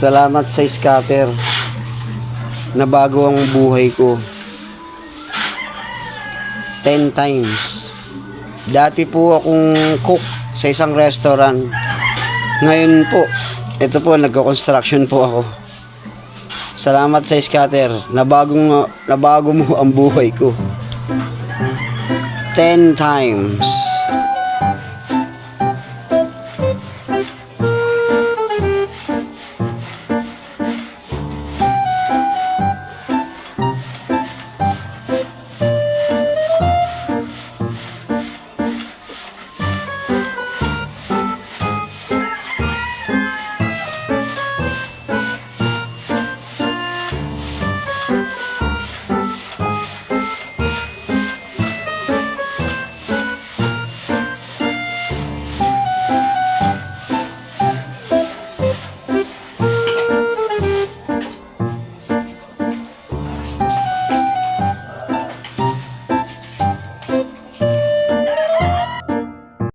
Salamat sa scatter. Nabago ang buhay ko 10 times. Dati po akong cook sa isang restaurant. Ngayon po, ito po, nagko-construction po ako. Salamat sa scatter. Nabago mo ang buhay ko 10 times.